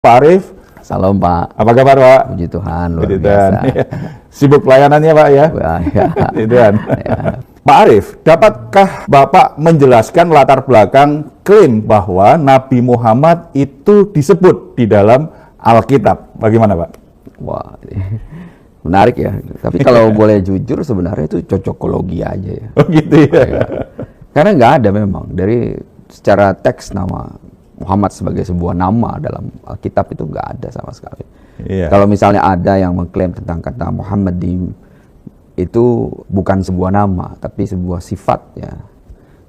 Pak Arief. Salam Pak. Apa kabar Pak? Puji Tuhan, luar Puji biasa. Tuhan. Sibuk pelayanannya Pak ya? Ya. Puji Tuhan. Pak Arief, dapatkah Bapak menjelaskan latar belakang klaim bahwa Nabi Muhammad itu disebut di dalam Alkitab? Bagaimana Pak? Wah, menarik ya. Tapi kalau boleh jujur sebenarnya itu cocokologi aja ya. Oh gitu ya? Karena nggak ada memang. Dari secara teks nama Muhammad sebagai sebuah nama dalam Alkitab itu nggak ada sama sekali. Iya. Kalau misalnya ada yang mengklaim tentang kata Muhammad itu bukan sebuah nama, tapi sebuah sifat ya.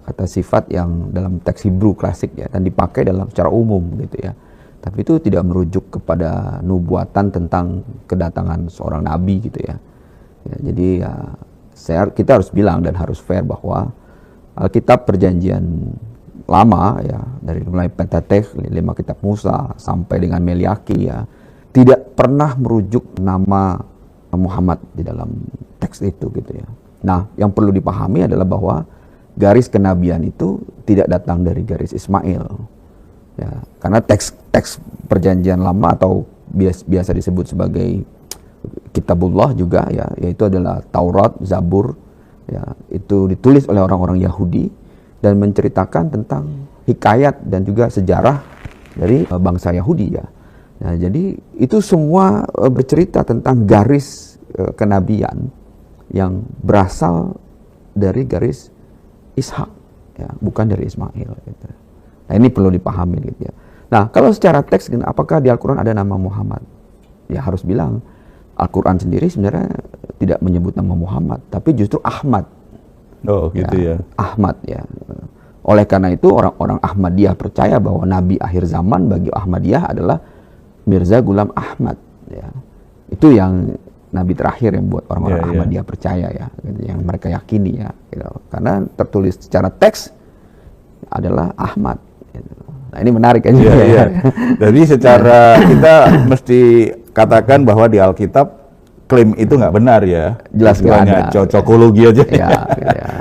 Kata sifat yang dalam teks Hebrew klasik ya, dan dipakai dalam secara umum gitu ya. Tapi itu tidak merujuk kepada nubuatan tentang kedatangan seorang nabi gitu ya. Jadi ya, kita harus bilang dan harus fair bahwa Alkitab Perjanjian Lama ya, dari mulai Pentateuch, 5 kitab Musa sampai dengan Meliaki ya, tidak pernah merujuk nama Muhammad di dalam teks itu gitu ya. Nah, yang perlu dipahami adalah bahwa garis kenabian itu tidak datang dari garis Ismail. Ya, karena teks Perjanjian Lama atau biasa disebut sebagai Kitabullah juga ya, yaitu adalah Taurat, Zabur ya, itu ditulis oleh orang-orang Yahudi dan menceritakan tentang hikayat dan juga sejarah dari bangsa Yahudi ya. Nah, jadi itu semua bercerita tentang garis kenabian yang berasal dari garis Ishak ya, bukan dari Ismail gitu. Nah, ini perlu dipahami gitu ya. Nah, kalau secara teks apakah di Al-Qur'an ada nama Muhammad? Ya harus bilang Al-Qur'an sendiri sebenarnya tidak menyebut nama Muhammad, tapi justru Ahmad. Oh gitu ya. Ahmad ya. Oleh karena itu orang-orang Ahmadiyah percaya bahwa Nabi akhir zaman bagi Ahmadiyah adalah Mirza Ghulam Ahmad ya. Itu yang Nabi terakhir yang buat orang-orang Ahmadiyah percaya ya, yang mereka yakini ya gitu. Karena tertulis secara teks adalah Ahmad gitu. Nah ini menarik kan juga ya. Jadi secara kita mesti katakan bahwa di Alkitab klaim itu nggak benar ya. Jelas hanya cocokologi aja ya,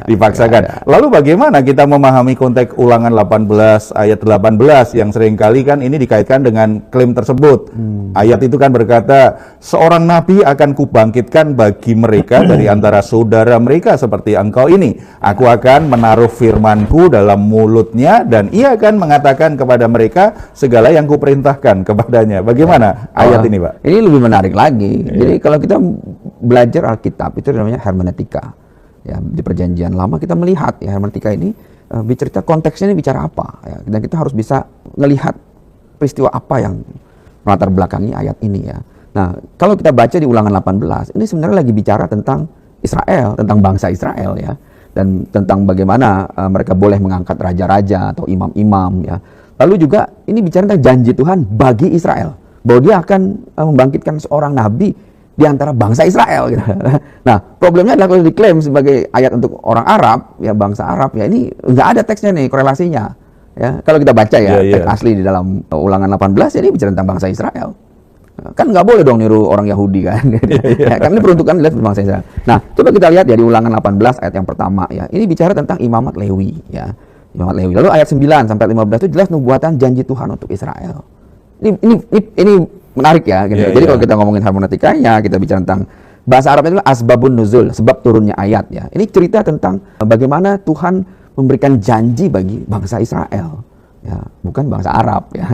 dipaksakan. Lalu bagaimana kita memahami konteks Ulangan 18 ayat 18 yang seringkali kan ini dikaitkan dengan klaim tersebut. Ayat itu kan berkata, seorang nabi akan kubangkitkan bagi mereka dari antara saudara mereka seperti engkau ini. Aku akan menaruh firmanku dalam mulutnya dan ia akan mengatakan kepada mereka segala yang kuperintahkan kepadanya. Bagaimana ayat ini Pak? Ini lebih menarik lagi. Jadi kalau kita belajar Alkitab itu namanya hermeneutika. Ya, di Perjanjian Lama kita melihat ya hermeneutika ini bicara konteksnya ini bicara apa ya, dan kita harus bisa melihat peristiwa apa yang melatar belakangi ayat ini ya. Nah, kalau kita baca di Ulangan 18 ini sebenarnya lagi bicara tentang Israel, tentang bangsa Israel ya, dan tentang bagaimana mereka boleh mengangkat raja-raja atau imam-imam ya. Lalu juga ini bicara tentang janji Tuhan bagi Israel bahwa dia akan membangkitkan seorang nabi di antara bangsa Israel gitu. Nah, problemnya adalah kalau diklaim sebagai ayat untuk orang Arab, ya bangsa Arab, ya ini nggak ada teksnya nih, korelasinya. Ya, kalau kita baca ya, teks asli di dalam Ulangan 18, ya ini bicara tentang bangsa Israel. Kan nggak boleh dong niru orang Yahudi kan. Ya, kan ini peruntukan lihat bangsa Israel. Nah, coba kita lihat ya di Ulangan 18 ayat yang pertama ya. Ini bicara tentang imamat Lewi ya. Imamat Lewi. Lalu ayat 9 sampai 15 itu jelas nubuatan janji Tuhan untuk Israel. Ini menarik ya gitu. Jadi kalau kita ngomongin hermeneutikanya, kita bicara tentang bahasa Arabnya itu asbabun nuzul, sebab turunnya ayat ya. Ini cerita tentang bagaimana Tuhan memberikan janji bagi bangsa Israel ya, bukan bangsa Arab ya.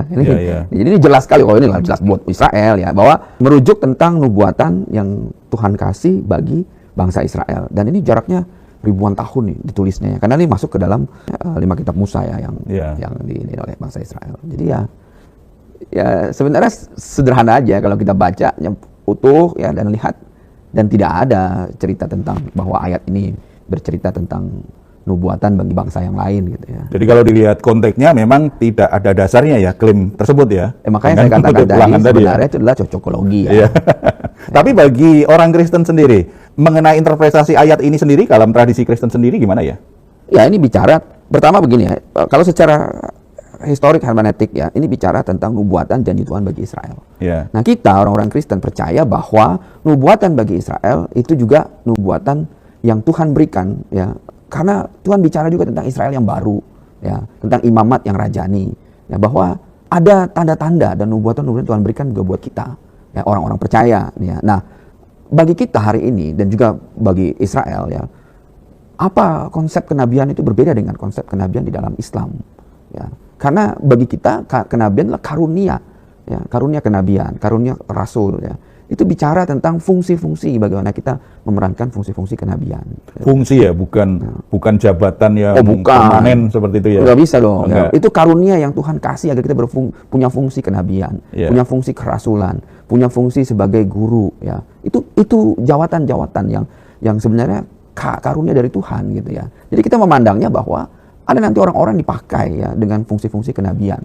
Jadi ini jelas sekali, ini jelas buat Israel ya, bahwa merujuk tentang nubuatan yang Tuhan kasih bagi bangsa Israel. Dan ini jaraknya ribuan tahun nih ditulisnya ya. Karena ini masuk ke dalam 5 kitab Musa ya yang ini oleh bangsa Israel. Jadi ya sebenarnya sederhana aja kalau kita baca utuh ya dan lihat, dan tidak ada cerita tentang bahwa ayat ini bercerita tentang nubuatan bagi bangsa yang lain gitu ya. Jadi kalau dilihat konteksnya memang tidak ada dasarnya ya klaim tersebut ya. Makanya saya katakan tadi sebenarnya itu adalah cocokologi ya. Tapi bagi orang Kristen sendiri mengenai interpretasi ayat ini sendiri dalam tradisi Kristen sendiri gimana ya? Ya ini bicara pertama begini ya. Kalau secara historik hermeneutik ya, ini bicara tentang nubuatan janji Tuhan bagi Israel. Nah kita orang-orang Kristen percaya bahwa nubuatan bagi Israel itu juga nubuatan yang Tuhan berikan ya, karena Tuhan bicara juga tentang Israel yang baru ya, tentang imamat yang rajani ya, bahwa ada tanda-tanda dan nubuatan-nubuatan Tuhan berikan juga buat kita, ya, orang-orang percaya. Ya. Nah, bagi kita hari ini dan juga bagi Israel, ya, apa konsep kenabian itu berbeda dengan konsep kenabian di dalam Islam. Ya. Karena bagi kita kenabian adalah karunia, ya, karunia kenabian, karunia rasul. Ya. Itu bicara tentang fungsi-fungsi, bagaimana kita memerankan fungsi-fungsi kenabian. Fungsi ya, bukan jabatan yang permanen seperti itu ya. Nggak bisa dong. Ya. Itu karunia yang Tuhan kasih agar kita punya fungsi kenabian, punya fungsi kerasulan, punya fungsi sebagai guru. Ya. Itu jawatan-jawatan yang sebenarnya karunia dari Tuhan gitu ya. Jadi kita memandangnya bahwa ada nanti orang-orang dipakai ya dengan fungsi-fungsi kenabian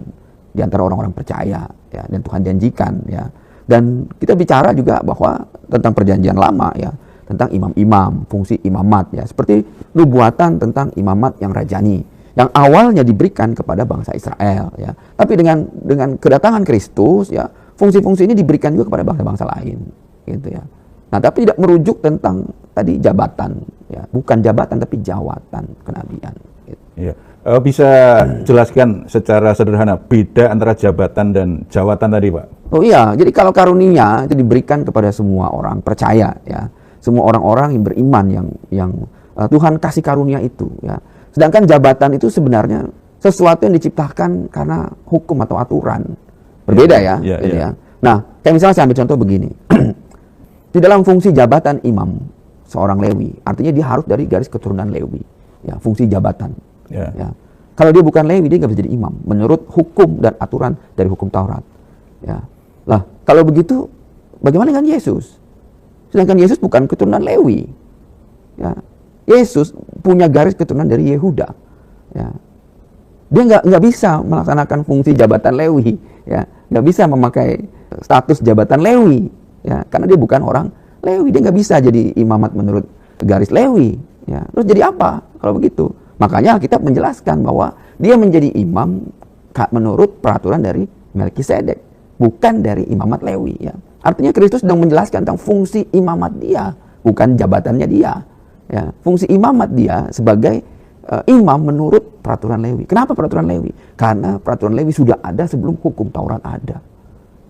di antara orang-orang percaya ya, dan Tuhan janjikan ya. Dan kita bicara juga bahwa tentang perjanjian lama ya, tentang imam-imam, fungsi imamat ya, seperti nubuatan tentang imamat yang rajani yang awalnya diberikan kepada bangsa Israel ya. Tapi dengan kedatangan Kristus ya, fungsi-fungsi ini diberikan juga kepada bangsa-bangsa lain gitu ya. Nah, tapi tidak merujuk tentang tadi jabatan ya, bukan jabatan tapi jawatan kenabian gitu. Iya. Bisa jelaskan secara sederhana beda antara jabatan dan jawatan tadi, Pak? Oh iya, jadi kalau karunia itu diberikan kepada semua orang percaya ya, semua orang-orang yang beriman yang Tuhan kasih karunia itu ya. Sedangkan jabatan itu sebenarnya sesuatu yang diciptakan karena hukum atau aturan. Berbeda ya, gitu ya. Nah, kayak misalnya saya ambil contoh begini. Di dalam fungsi jabatan imam seorang Lewi, artinya dia harus dari garis keturunan Lewi, ya, fungsi jabatan. Ya. Kalau dia bukan Lewi, dia nggak bisa jadi imam menurut hukum dan aturan dari hukum Taurat. Ya. Lah, kalau begitu, bagaimana dengan Yesus? Sedangkan Yesus bukan keturunan Lewi. Ya. Yesus punya garis keturunan dari Yehuda. Ya. Dia nggak bisa melaksanakan fungsi jabatan Lewi, ya, nggak bisa memakai status jabatan Lewi. Ya, karena dia bukan orang Lewi, dia nggak bisa jadi imamat menurut garis Lewi. Ya. Terus jadi apa kalau begitu? Makanya Alkitab menjelaskan bahwa dia menjadi imam menurut peraturan dari Melkisedek, bukan dari imamat Lewi. Ya. Artinya Kristus sedang menjelaskan tentang fungsi imamat dia, bukan jabatannya dia. Ya. Fungsi imamat dia sebagai imam menurut peraturan Lewi. Kenapa peraturan Lewi? Karena peraturan Lewi sudah ada sebelum hukum Taurat ada.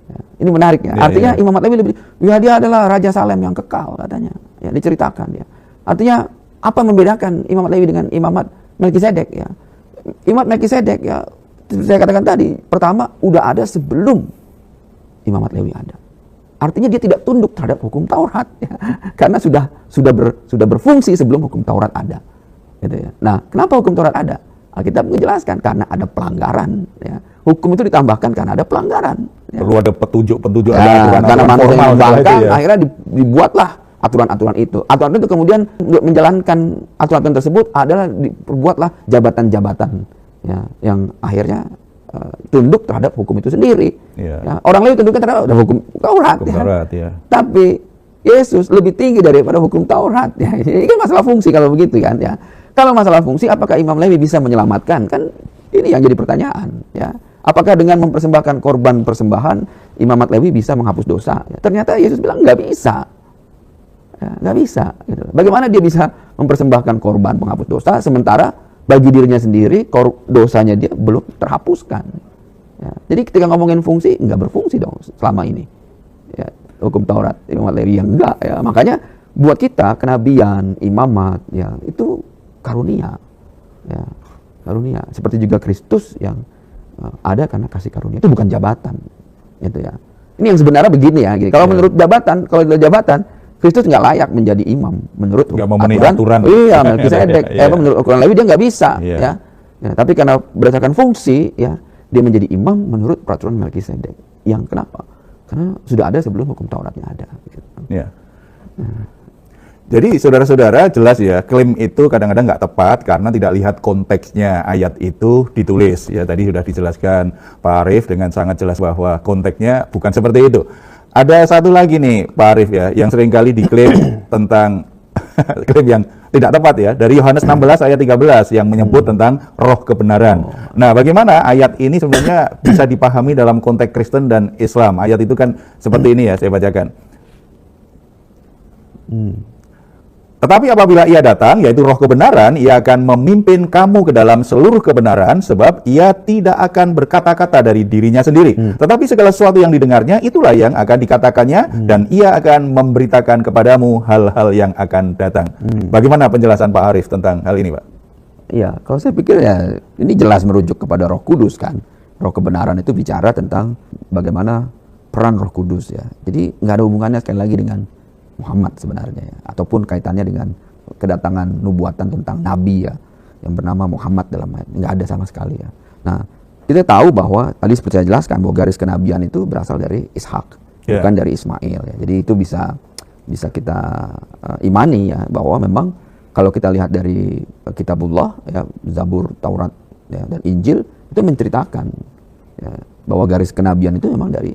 Ya, ini menariknya. Artinya imamat Lewi lebih, ya, dia adalah Raja Salem yang kekal katanya. Ya, diceritakan ya. Artinya apa yang membedakan imamat Lewi dengan imamat Melkisedek ya? Imamat Melkisedek ya, saya katakan tadi, pertama udah ada sebelum imamat Lewi ada. Artinya dia tidak tunduk terhadap hukum Taurat ya. Karena sudah berfungsi sebelum hukum Taurat ada. Gitu ya. Nah, kenapa hukum Taurat ada? Alkitab menjelaskan karena ada pelanggaran ya. Hukum itu ditambahkan karena ada pelanggaran ya. Perlu ada petunjuk-petunjuk ya, karena manusia yang membangkang ya. Akhirnya dibuatlah aturan-aturan itu. Aturan itu kemudian menjalankan aturan tersebut adalah diperbuatlah jabatan-jabatan ya, yang akhirnya tunduk terhadap hukum itu sendiri. Ya, orang Lewi tunduk terhadap hukum Taurat ya. Tapi Yesus lebih tinggi daripada hukum Taurat ya. Ini kan masalah fungsi kalau begitu kan ya. Kalau masalah fungsi, apakah Imam Lewi bisa menyelamatkan? Kan ini yang jadi pertanyaan ya. Apakah dengan mempersembahkan korban persembahan imamat Lewi bisa menghapus dosa? Ya, ternyata Yesus bilang nggak bisa. Ya, nggak bisa. Gitu. Bagaimana dia bisa mempersembahkan korban penghapus dosa sementara bagi dirinya sendiri dosanya dia belum terhapuskan. Ya, jadi ketika ngomongin fungsi nggak berfungsi dong selama ini. Ya, hukum Taurat imamat Lewi yang enggak. Ya, makanya buat kita kenabian, imamat, ya itu karunia. Ya, karunia. Seperti juga Kristus yang ada karena kasih karunia, itu bukan jabatan, gitu ya. Ini yang sebenarnya begini ya. Gini. Kalau menurut jabatan, kalau menurut jabatan, Kristus nggak layak menjadi imam menurut aturan. Iya, Melkisedek. Menurut aturan Lewi dia nggak bisa, ya. Tapi karena berdasarkan fungsi, ya dia menjadi imam menurut peraturan Melkisedek. Yang kenapa? Karena sudah ada sebelum hukum Tauratnya ada. Gitu. Ya. Jadi saudara-saudara jelas ya, klaim itu kadang-kadang nggak tepat karena tidak lihat konteksnya ayat itu ditulis. Ya tadi sudah dijelaskan Pak Arief dengan sangat jelas bahwa konteksnya bukan seperti itu. Ada satu lagi nih Pak Arief ya, yang seringkali diklaim tentang klaim yang tidak tepat ya, dari Yohanes 16 ayat 13 yang menyebut tentang roh kebenaran. Nah, bagaimana ayat ini sebenarnya bisa dipahami dalam konteks Kristen dan Islam? Ayat itu kan seperti ini ya, saya bacakan. Tetapi apabila ia datang, yaitu roh kebenaran, ia akan memimpin kamu ke dalam seluruh kebenaran, sebab ia tidak akan berkata-kata dari dirinya sendiri. Tetapi segala sesuatu yang didengarnya, itulah yang akan dikatakannya, dan ia akan memberitakan kepadamu hal-hal yang akan datang. Bagaimana penjelasan Pak Arief tentang hal ini, Pak? Ya, kalau saya pikir ya ini jelas merujuk kepada Roh Kudus kan. Roh kebenaran itu bicara tentang bagaimana peran Roh Kudus ya. Jadi nggak ada hubungannya sekali lagi dengan Muhammad sebenarnya ya. Ataupun kaitannya dengan kedatangan nubuatan tentang Nabi ya, yang bernama Muhammad dalam ayat. Nggak ada sama sekali ya. Nah, kita tahu bahwa tadi seperti saya jelaskan bahwa garis kenabian itu berasal dari Ishak, bukan dari Ismail ya. Jadi itu bisa kita imani ya, bahwa memang kalau kita lihat dari kitabullah ya, Zabur, Taurat ya, dan Injil itu menceritakan ya, bahwa garis kenabian itu memang dari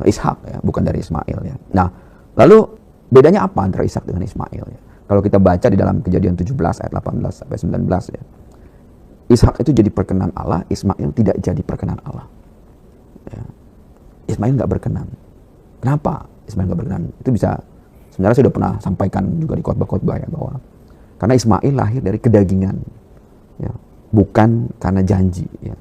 Ishak ya, bukan dari Ismail ya. Nah, lalu bedanya apa antara Ishak dengan Ismail ya? Kalau kita baca di dalam Kejadian 17 ayat 18 sampai 19 ya. Ishak itu jadi perkenan Allah, Ismail tidak jadi perkenan Allah. Ya. Ismail nggak berkenan. Kenapa Ismail nggak berkenan? Itu bisa, sebenarnya saya sudah pernah sampaikan juga di khotbah-khotbah ya, bahwa karena Ismail lahir dari kedagingan, ya, bukan karena janji. Ya.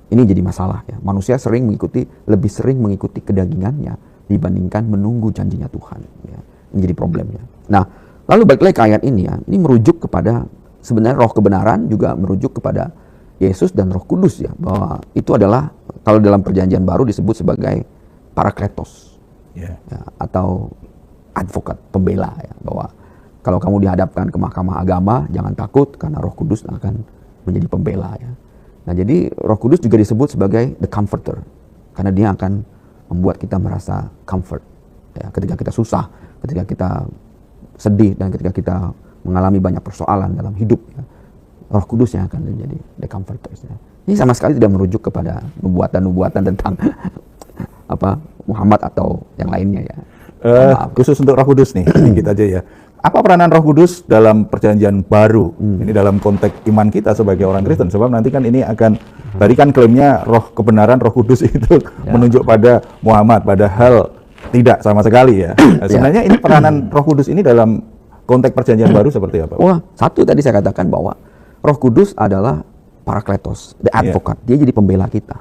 Ini jadi masalah ya. Manusia lebih sering mengikuti kedagingannya dibandingkan menunggu janjinya Tuhan. Ya. Ini jadi problemnya. Nah, lalu balik lagi ke ayat ini ya. Ini merujuk kepada sebenarnya roh kebenaran, juga merujuk kepada Yesus dan Roh Kudus ya. Bahwa itu adalah kalau dalam Perjanjian Baru disebut sebagai parakletos ya, atau advokat, pembela ya. Bahwa kalau kamu dihadapkan ke mahkamah agama, jangan takut karena Roh Kudus akan menjadi pembela ya. Nah, jadi Roh Kudus juga disebut sebagai the comforter, karena dia akan membuat kita merasa comfort ya, ketika kita susah, ketika kita sedih, dan ketika kita mengalami banyak persoalan dalam hidup ya. Roh Kudus yang akan menjadi the comforter ya. Ini sama sekali tidak merujuk kepada nubuatan-nubuatan tentang apa Muhammad atau yang lainnya ya. Khusus untuk Roh Kudus nih, sedikit aja ya. Apa peranan Roh Kudus dalam Perjanjian Baru? Ini dalam konteks iman kita sebagai orang Kristen. Sebab nanti kan ini akan, tadi kan klaimnya roh kebenaran, Roh Kudus itu menunjuk pada Muhammad, padahal tidak sama sekali ya. Sebenarnya ini peranan Roh Kudus ini dalam konteks Perjanjian Baru seperti apa? Wah, satu tadi saya katakan bahwa Roh Kudus adalah parakletos, the advocate. Dia jadi pembela kita.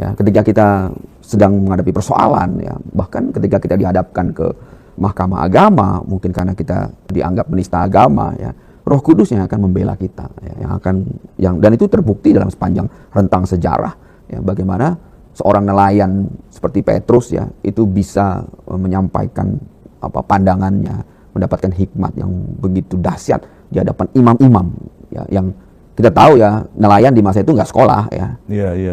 Ya, ketika kita sedang menghadapi persoalan ya, bahkan ketika kita dihadapkan ke mahkamah agama, mungkin karena kita dianggap menista agama ya, Roh Kudus yang akan membela kita ya, dan itu terbukti dalam sepanjang rentang sejarah ya, bagaimana seorang nelayan seperti Petrus ya itu bisa menyampaikan pandangannya, mendapatkan hikmat yang begitu dahsyat di hadapan imam-imam ya, yang kita tahu ya, nelayan di masa itu nggak sekolah ya,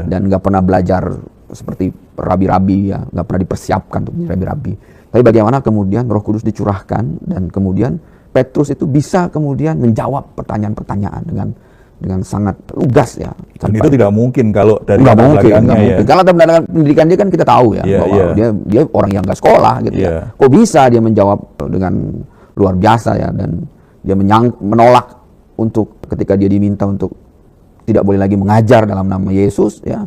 dan nggak pernah belajar seperti rabi-rabi ya, nggak pernah dipersiapkan untuk menjadi rabi-rabi. Tapi bagaimana kemudian Roh Kudus dicurahkan, dan kemudian Petrus itu bisa kemudian menjawab pertanyaan-pertanyaan dengan sangat lugas ya. Dan itu tidak mungkin kalau dari nggak mungkin. Ya. Kalau dalam pendidikan dia kan kita tahu ya, bahwa dia orang yang nggak sekolah gitu ya. Kok bisa dia menjawab dengan luar biasa ya, dan dia menolak untuk ketika dia diminta untuk tidak boleh lagi mengajar dalam nama Yesus ya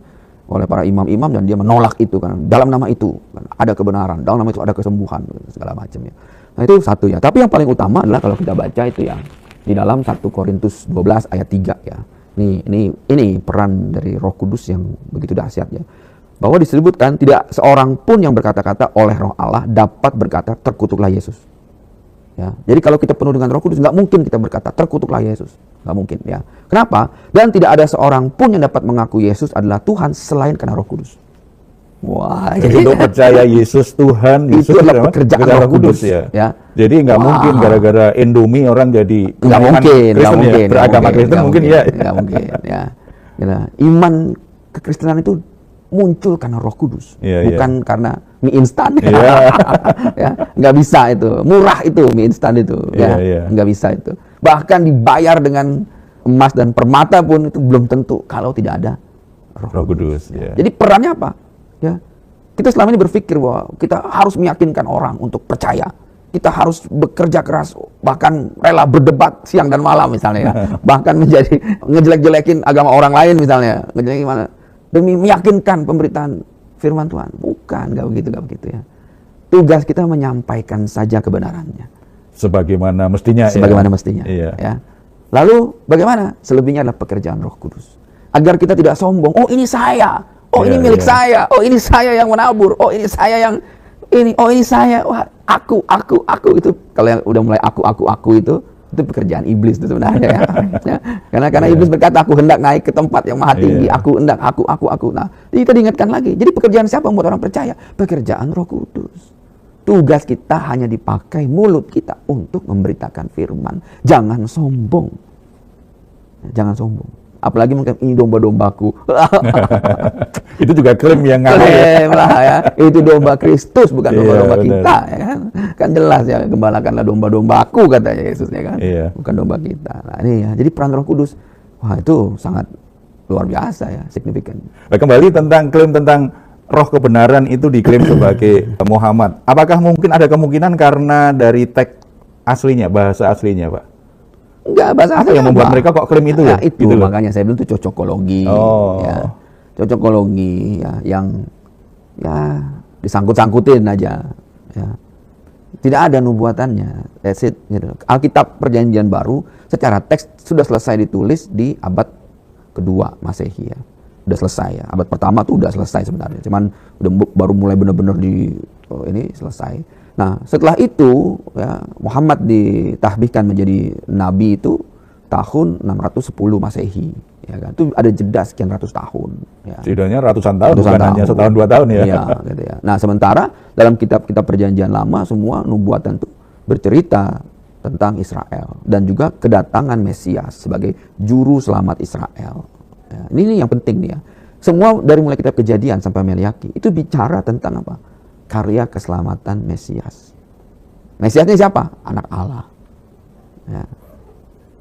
oleh para imam-imam, dan dia menolak itu kan, dalam nama itu kan ada kebenaran, dalam nama itu ada kesembuhan segala macam ya. Nah, itu satu ya. Tapi yang paling utama adalah kalau kita baca itu ya di dalam 1 Korintus 12 ayat 3 ya. Ini peran dari Roh Kudus yang begitu dahsyat ya. Bahwa disebutkan tidak seorang pun yang berkata-kata oleh Roh Allah dapat berkata terkutuklah Yesus. Ya. Jadi kalau kita penuh dengan Roh Kudus, nggak mungkin kita berkata terkutuklah Yesus, nggak mungkin ya. Kenapa? Dan tidak ada seorang pun yang dapat mengaku Yesus adalah Tuhan selain karena Roh Kudus. Wah, jadi untuk percaya Yesus Tuhan, itu adalah pekerjaan Roh Kudus ya. Jadi nggak mungkin gara-gara Indomie orang jadi nggak mungkin, beragama Kristen mungkin ya. Nggak mungkin ya. Iman kekristenan itu muncul karena Roh Kudus, bukan karena mie instan. Ya, nggak bisa itu, murah itu mie instan itu, nggak bisa itu. Bahkan dibayar dengan emas dan permata pun itu belum tentu kalau tidak ada Roh Kudus. Jadi perannya apa? Ya, kita selama ini berpikir bahwa kita harus meyakinkan orang untuk percaya. Kita harus bekerja keras, bahkan rela berdebat siang dan malam misalnya ya. Bahkan menjadi ngejelek-jelekin agama orang lain misalnya, ngejelekin gimana? Demi meyakinkan pemberitaan firman Tuhan. Bukan, nggak begitu ya. Tugas kita menyampaikan saja kebenarannya. sebagaimana mestinya. Sebagaimana mestinya. Iya. Ya. Lalu bagaimana? Selebihnya adalah pekerjaan Roh Kudus. Agar kita tidak sombong. Oh ini saya. Oh ini milik saya. Oh ini saya yang menabur. Oh ini saya yang ini. Oh ini saya. Wah aku itu kalau yang udah mulai aku itu pekerjaan iblis itu sebenarnya ya. Karena iblis berkata aku hendak naik ke tempat yang maha tinggi. Aku hendak aku. Nah kita diingatkan lagi. Jadi pekerjaan siapa membuat orang percaya? Pekerjaan Roh Kudus. Tugas kita hanya dipakai mulut kita untuk memberitakan firman. Jangan sombong. Jangan sombong. Apalagi mungkin ini domba-dombaku. Itu juga klaim yang klaim lah ya. Itu domba Kristus bukan domba-domba kita ya kan. Kan jelas ya, gembalakanlah domba-dombaku katanya Yesusnya kan. Bukan domba kita. Nah, ini ya. Jadi peran Roh Kudus wah itu sangat luar biasa ya, signifikan. Nah, kembali tentang klaim tentang roh kebenaran itu diklaim sebagai Muhammad. Apakah mungkin ada kemungkinan karena dari teks aslinya, bahasa aslinya, Pak? Enggak, bahasa aslinya yang membuat mereka kok klaim itu ya? Itu gitu makanya saya bilang itu cocokologi. Ya. Cocokologi ya, yang ya disangkut-sangkutin aja. Ya. Tidak ada nubuatannya. That's it. Gitu. Alkitab Perjanjian Baru secara teks sudah selesai ditulis di abad kedua Masehi ya. Udah selesai ya. Abad pertama tuh udah selesai sebenarnya. Cuman udah baru mulai benar-benar ini selesai. Nah, setelah itu ya Muhammad ditahbihkan menjadi nabi itu tahun 610 Masehi. Ya kan? Itu ada jeda sekian ratus tahun. Ya. Setidaknya ratusan tahun, bukan hanya setahun 2 tahun ya. Iya, gitu ya. Nah, sementara dalam kitab-kitab Perjanjian Lama semua nubuatan itu bercerita tentang Israel dan juga kedatangan Mesias sebagai juru selamat Israel. Ya, ini yang penting nih ya. Semua dari mulai kitab Kejadian sampai Meliaki itu bicara tentang apa? Karya keselamatan Mesias. Mesias ini siapa? Anak Allah. Ya.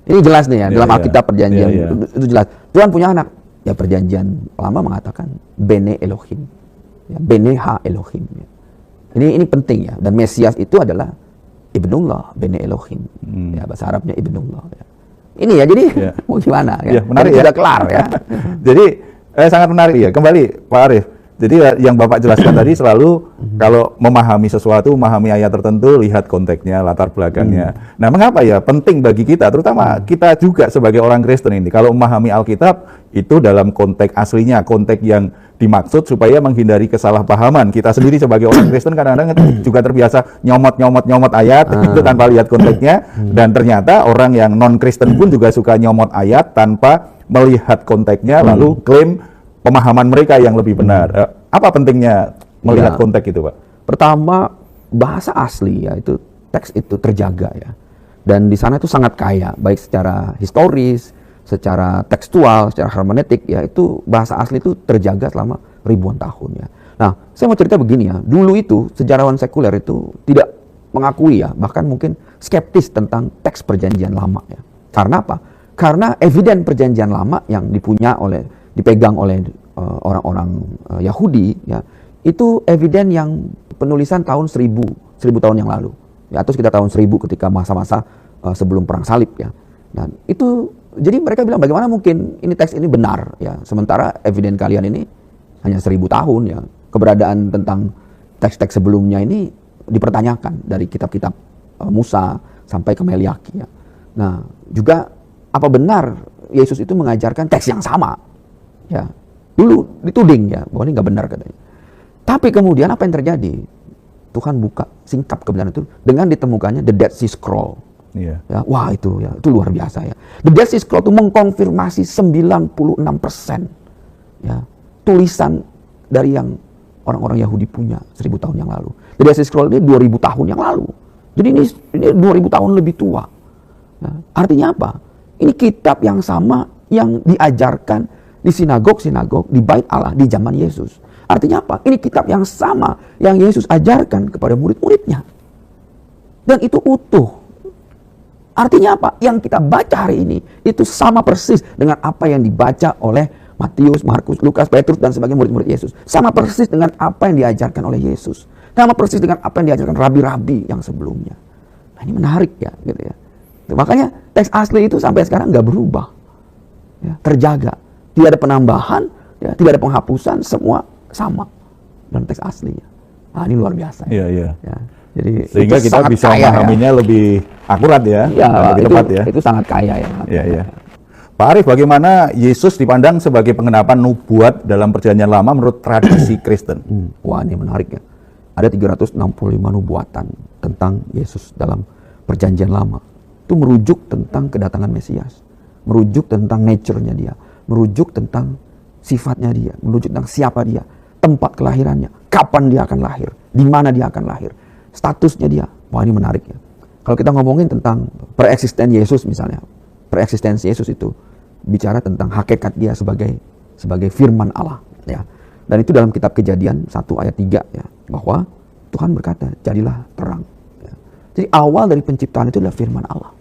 Ini jelas nih ya, dalam Alkitab Perjanjian itu jelas. Tuhan punya anak. Ya Perjanjian Lama mengatakan Bene Elohim. Ya, Bene Ha Elohim. Ya. Ini penting ya. Dan Mesias itu adalah Ibnullah, Bene Elohim. Ya, bahasa Arabnya Ibnullah. Ya. Ini ya, jadi mau gimana ya? Menarik ya. Sudah kelar ya. Jadi sangat menarik ya. Kembali Pak Arief. Jadi yang Bapak jelaskan tadi selalu kalau memahami sesuatu, memahami ayat tertentu, lihat konteksnya, latar belakangnya. Nah, mengapa ya penting bagi kita, terutama kita juga sebagai orang Kristen ini, kalau memahami Alkitab itu dalam konteks aslinya, konteks yang dimaksud supaya menghindari kesalahpahaman. Kita sendiri sebagai orang Kristen kadang-kadang juga terbiasa nyomot ayat itu tanpa lihat konteksnya, dan ternyata orang yang non-Kristen pun juga suka nyomot ayat tanpa melihat konteksnya, lalu klaim pemahaman mereka yang lebih benar. Apa pentingnya melihat konteks itu, Pak? Pertama, bahasa asli ya, itu teks itu terjaga ya. Dan di sana itu sangat kaya, baik secara historis, secara tekstual, secara hermeneutik ya, itu bahasa asli itu terjaga selama ribuan tahun ya. Nah, saya mau cerita begini ya. Dulu itu sejarawan sekuler itu tidak mengakui ya, bahkan mungkin skeptis tentang teks Perjanjian Lama ya. Karena apa? Karena eviden Perjanjian Lama yang dipegang oleh orang-orang Yahudi ya, itu eviden yang penulisan tahun 1000 tahun yang lalu ya, atau sekitar tahun 1000 ketika masa-masa sebelum perang salib ya. Dan itu jadi mereka bilang bagaimana mungkin ini teks ini benar ya, sementara eviden kalian ini hanya 1000 tahun ya. Keberadaan tentang teks-teks sebelumnya ini dipertanyakan dari kitab-kitab Musa sampai ke Meliaki ya. Nah, juga apa benar Yesus itu mengajarkan teks yang sama? Ya, dulu dituding ya bahwa ini nggak benar katanya. Tapi kemudian apa yang terjadi? Tuhan buka singkap kebenaran itu dengan ditemukannya The Dead Sea Scroll. Ya, wah itu luar biasa ya. The Dead Sea Scroll itu mengkonfirmasi 96% ya tulisan dari yang orang-orang Yahudi punya 1000 tahun yang lalu. The Dead Sea Scroll ini 2000 tahun yang lalu. Jadi ini 2000 tahun lebih tua. Ya, artinya apa? Ini kitab yang sama yang diajarkan di sinagog-sinagog, di bait Allah, di zaman Yesus. Artinya apa? Ini kitab yang sama yang Yesus ajarkan kepada murid-muridnya. Dan itu utuh. Artinya apa? Yang kita baca hari ini, itu sama persis dengan apa yang dibaca oleh Matius, Markus, Lukas, Petrus, dan sebagai murid-murid Yesus. Sama persis dengan apa yang diajarkan oleh Yesus. Sama persis dengan apa yang diajarkan rabi-rabi yang sebelumnya. Nah, ini menarik ya. Gitu ya. Makanya teks asli itu sampai sekarang nggak berubah. Ya, terjaga. Tidak ada penambahan, ya, tidak ada penghapusan, semua sama dalam teks aslinya. Nah, ini luar biasa. Iya. Ya. Jadi sehingga itu kita sangat bisa kaya, memahaminya lebih akurat ya, ya, dan lebih tepat ya. itu sangat kaya ya. Iya, iya. Pak Arief, bagaimana Yesus dipandang sebagai pengenapan nubuat dalam Perjanjian Lama menurut tradisi Kristen? Wah, ini menarik ya. Ada 365 nubuatan tentang Yesus dalam Perjanjian Lama. Itu merujuk tentang kedatangan Mesias, merujuk tentang nature-nya dia, merujuk tentang sifatnya dia, merujuk tentang siapa dia, tempat kelahirannya, kapan dia akan lahir, di mana dia akan lahir, statusnya dia. Wah, ini menarik ya. Kalau kita ngomongin tentang preeksistensi Yesus misalnya, preeksistensi Yesus itu bicara tentang hakikat dia sebagai firman Allah ya. Dan itu dalam kitab Kejadian 1 ayat 3 ya, bahwa Tuhan berkata, jadilah terang ya. Jadi awal dari penciptaan itu adalah firman Allah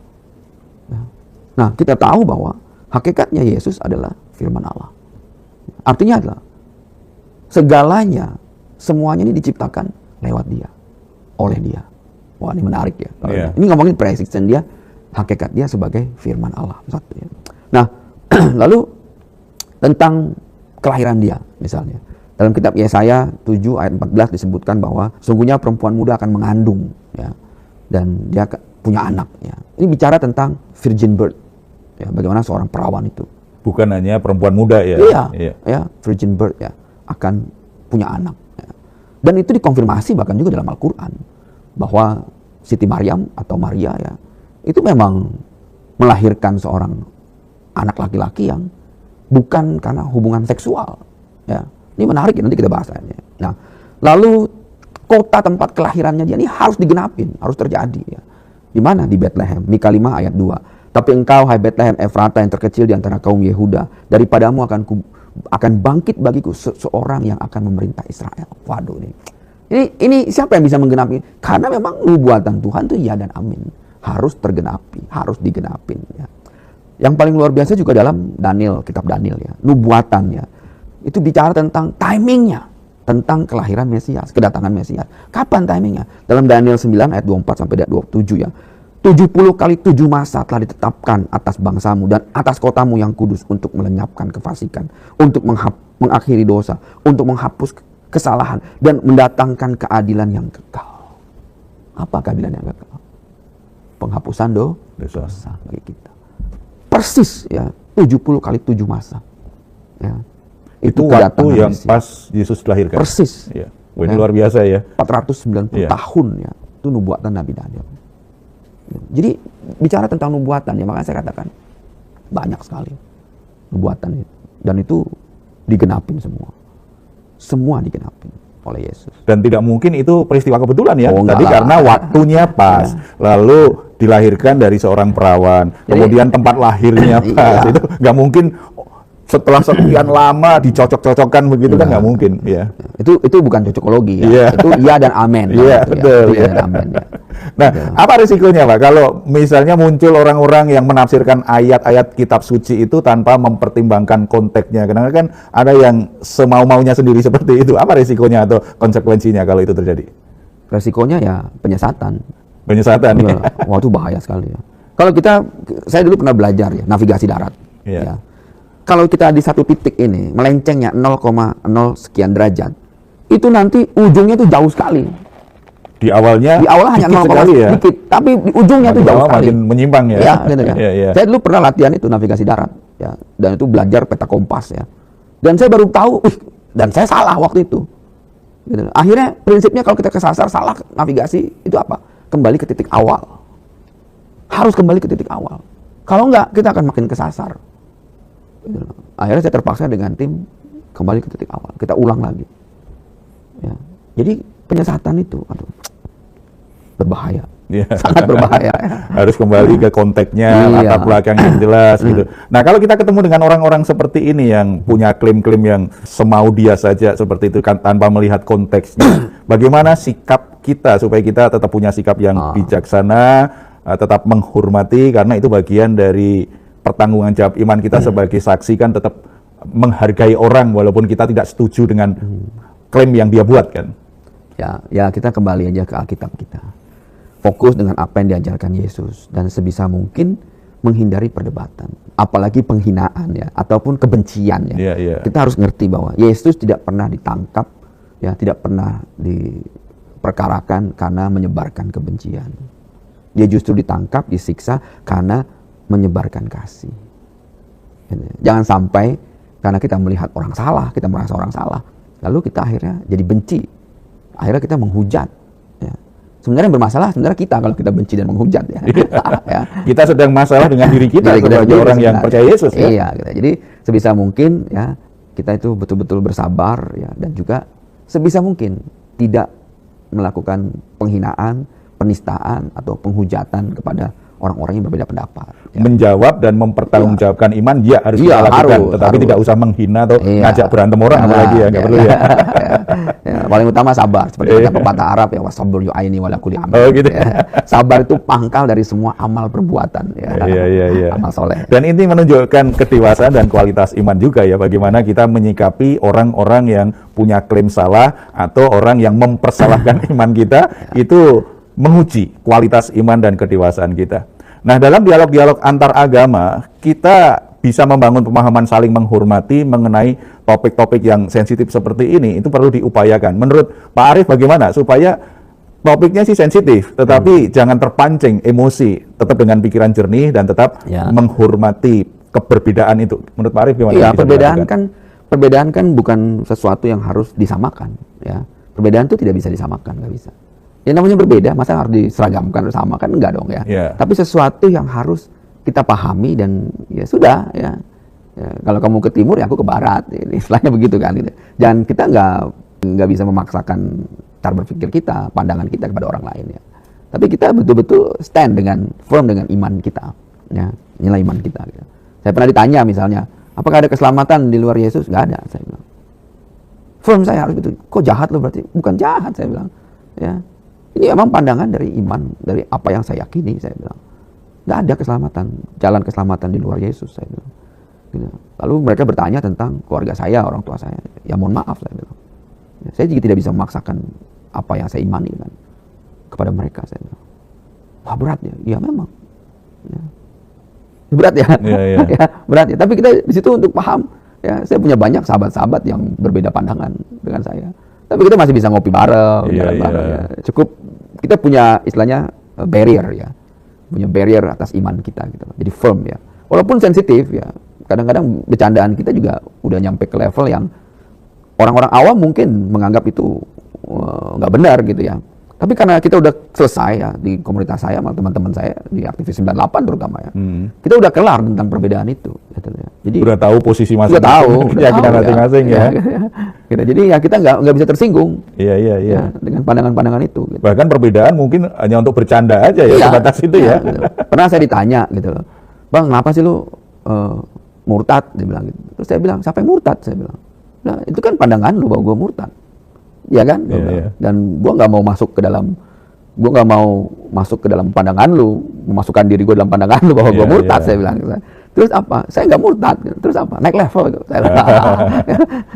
ya. Nah, kita tahu bahwa hakikatnya Yesus adalah firman Allah. Artinya adalah segalanya, semuanya ini diciptakan lewat dia, oleh dia. Wah, ini menarik ya. Yeah. Ini ngomongin preeksisten dia, hakikat dia sebagai firman Allah. Satu ya. Nah, lalu tentang kelahiran dia misalnya. Dalam kitab Yesaya 7 ayat 14 disebutkan bahwa sungguhnya perempuan muda akan mengandung ya, dan dia punya anak ya. Ini bicara tentang virgin birth ya, bagaimana seorang perawan itu. Bukan hanya perempuan muda ya. Iya. Ya, virgin birth ya, akan punya anak ya. Dan itu dikonfirmasi bahkan juga dalam Al-Qur'an bahwa Siti Maryam atau Maria ya, itu memang melahirkan seorang anak laki-laki yang bukan karena hubungan seksual ya. Ini menarik ya, nanti kita bahas aja. Nah, lalu kota tempat kelahirannya dia ini harus digenapin, harus terjadi ya. Di mana? Di Bethlehem. Mika 5 ayat 2. Tapi engkau, hai Bethlehem Efrata yang terkecil di antara kaum Yehuda, daripadamu akan bangkit bagiku seorang yang akan memerintah Israel. Waduh nih. Ini siapa yang bisa menggenapi? Karena memang nubuatan Tuhan itu ya dan amin. Harus tergenapi, harus digenapin ya. Yang paling luar biasa juga dalam Daniel, kitab Daniel ya, nubuatannya. Itu bicara tentang timingnya, tentang kelahiran Mesias, kedatangan Mesias. Kapan timingnya? Dalam Daniel 9 ayat 24 sampai 27 ya. 70 kali 7 masa telah ditetapkan atas bangsamu dan atas kotamu yang kudus untuk melenyapkan kefasikan, untuk mengakhiri dosa, untuk menghapus kesalahan dan mendatangkan keadilan yang kekal. Apa keadilan yang kekal? Penghapusan dosa bagi kita. Persis ya, 70 kali 7 masa. Ya. Itu waktu yang Mesias. pas Yesus dilahirkan. Persis. Ya. Wah, ini luar biasa ya. 490 tahun ya. Itu nubuatan Nabi Daniel. Jadi bicara tentang nubuatan ya, makanya saya katakan banyak sekali nubuatan itu. Dan itu digenapin semua. Semua digenapin oleh Yesus. Dan tidak mungkin itu peristiwa kebetulan ya. Oh, Tadi karena waktunya pas. Lalu dilahirkan dari seorang perawan. Kemudian tempat lahirnya pas. Itu nggak mungkin setelah sekian lama dicocok-cocokkan begitu kan nggak mungkin ya. Itu bukan cocokologi ya. Itu iya dan amin. Iya, betul. Iya dan amin ya. Nah, apa risikonya Pak kalau misalnya muncul orang-orang yang menafsirkan ayat-ayat kitab suci itu tanpa mempertimbangkan konteksnya? Karena kan ada yang semau-maunya sendiri seperti itu. Apa risikonya atau konsekuensinya kalau itu terjadi? Risikonya ya penyesatan. Penyesatan ya. Wah, itu bahaya sekali ya. Kalau saya dulu pernah belajar ya, navigasi darat. Iya. Ya. Kalau kita di satu titik ini melencengnya 0,0 sekian derajat, itu nanti ujungnya tuh jauh sekali. Di awalnya hanya 0, ya? dikit, tapi di ujungnya tuh jauh sekali. Makin menyimpang ya. Ya, gitu ya. Ya. Saya dulu pernah latihan itu navigasi darat, ya, dan itu belajar peta kompas ya. Dan saya baru tahu, dan saya salah waktu itu. Gitu. Akhirnya prinsipnya kalau kita kesasar salah navigasi itu apa? Kembali ke titik awal. Harus kembali ke titik awal. Kalau enggak, kita akan makin kesasar. Akhirnya saya terpaksa dengan tim kembali ke titik awal. Kita ulang lagi. Ya. Jadi penyesatan itu, aduh, berbahaya. Ya. Sangat berbahaya. Harus kembali ke konteksnya, latar belakang yang jelas gitu. Nah, kalau kita ketemu dengan orang-orang seperti ini yang punya klaim-klaim yang semau dia saja seperti itu kan tanpa melihat konteksnya, bagaimana sikap kita supaya kita tetap punya sikap yang bijaksana, tetap menghormati karena itu bagian dari pertanggungan jawab iman kita sebagai saksi kan tetap menghargai orang walaupun kita tidak setuju dengan klaim yang dia buat kan. Ya kita kembali aja ke Alkitab kita. Fokus dengan apa yang diajarkan Yesus dan sebisa mungkin menghindari perdebatan, apalagi penghinaan ya ataupun kebencian ya. Kita harus ngerti bahwa Yesus tidak pernah ditangkap ya, tidak pernah diperkarakan karena menyebarkan kebencian. Dia justru ditangkap, disiksa karena menyebarkan kasih. Jangan sampai karena kita melihat orang salah, kita merasa orang salah, lalu kita akhirnya jadi benci. Akhirnya kita menghujat. Ya. Sebenarnya yang bermasalah sebenarnya kita kalau kita benci dan menghujat. Ya. Ya. Kita sedang masalah dengan diri kita sebagai orang yang percaya Yesus. Ya? Iya, gitu. Jadi sebisa mungkin ya kita itu betul-betul bersabar ya, dan juga sebisa mungkin tidak melakukan penghinaan, penistaan atau penghujatan kepada orang-orang yang berbeda pendapat. Ya. Menjawab dan mempertanggungjawabkan iman, ya harus kita lakukan. Tetapi tidak usah menghina atau ngajak berantem orang apalagi ya, nggak perlu ya. Ya. Paling utama sabar, seperti kata pepatah Arab ya, wasabur yu'aini wala kulli amal. Oh, gitu. Ya. Sabar itu pangkal dari semua amal perbuatan. Ya. Amal soleh. Dan ini menunjukkan kedewasaan dan kualitas iman juga ya, bagaimana kita menyikapi orang-orang yang punya klaim salah atau orang yang mempersalahkan iman kita, itu menguji kualitas iman dan kedewasaan kita. Nah, dalam dialog-dialog antar agama, kita bisa membangun pemahaman saling menghormati mengenai topik-topik yang sensitif seperti ini, itu perlu diupayakan. Menurut Pak Arief bagaimana supaya topiknya sih sensitif, tetapi jangan terpancing emosi, tetap dengan pikiran jernih dan tetap menghormati keberbedaan itu. Menurut Pak Arief gimana? Iya, perbedaan kan bukan sesuatu yang harus disamakan. Ya, perbedaan itu tidak bisa disamakan, nggak bisa. Ya namanya berbeda, masa harus diseragamkan sama kan enggak dong ya. Tapi sesuatu yang harus kita pahami dan ya sudah ya. Kalau kamu ke timur ya aku ke barat, istilahnya begitu kan. Gitu. Jangan kita nggak bisa memaksakan cara berpikir kita, pandangan kita kepada orang lain ya. Tapi kita betul-betul stand dengan firm dengan iman kita, ya nilai iman kita. Gitu. Saya pernah ditanya misalnya, apakah ada keselamatan di luar Yesus? Nggak ada, saya bilang. Firm saya harus betul. Kok jahat lo berarti? Bukan jahat, saya bilang. Ya. Ini memang pandangan dari iman, dari apa yang saya yakini, saya bilang. Nggak ada keselamatan, jalan keselamatan di luar Yesus, saya bilang. Gitu. Lalu mereka bertanya tentang keluarga saya, orang tua saya. Ya mohon maaf, saya bilang. Ya, saya juga tidak bisa memaksakan apa yang saya imani kan, kepada mereka, saya bilang. Wah berat ya, iya memang. Ya. Berat ya, ya, berat ya. Tapi kita di situ untuk paham. Ya, saya punya banyak sahabat-sahabat yang berbeda pandangan dengan saya. Tapi kita masih bisa ngopi bareng, jalan bareng. Ya. Cukup kita punya istilahnya barrier ya, punya barrier atas iman kita gitu. Jadi firm ya. Walaupun sensitif ya, kadang-kadang bercandaan kita juga udah nyampe ke level yang orang-orang awam mungkin menganggap itu nggak benar gitu ya. Tapi karena kita udah selesai ya di komunitas saya sama teman-teman saya di aktivis 98 terutama ya, kita udah kelar tentang perbedaan itu. Gitu ya. Jadi udah tahu posisi masing-masing, udah tahu keyakinan masing-masing ya. Gitu. Jadi ya kita nggak bisa tersinggung. Iya. Ya, dengan pandangan-pandangan itu. Gitu. Bahkan perbedaan mungkin hanya untuk bercanda aja ya, sebatas itu ya. Gitu. Pernah saya ditanya gitu loh, Bang, kenapa sih lu murtad? Dia bilang gitu. Terus saya bilang, siapa yang murtad? Saya bilang, nah itu kan pandangan lu bahwa gue murtad. Ya kan? Dan gue nggak mau masuk ke dalam, pandangan lu, memasukkan diri gue dalam pandangan lu bahwa gue murtad. Saya bilang. Terus apa? Saya nggak murtad. Terus apa? Naik level. Gitu.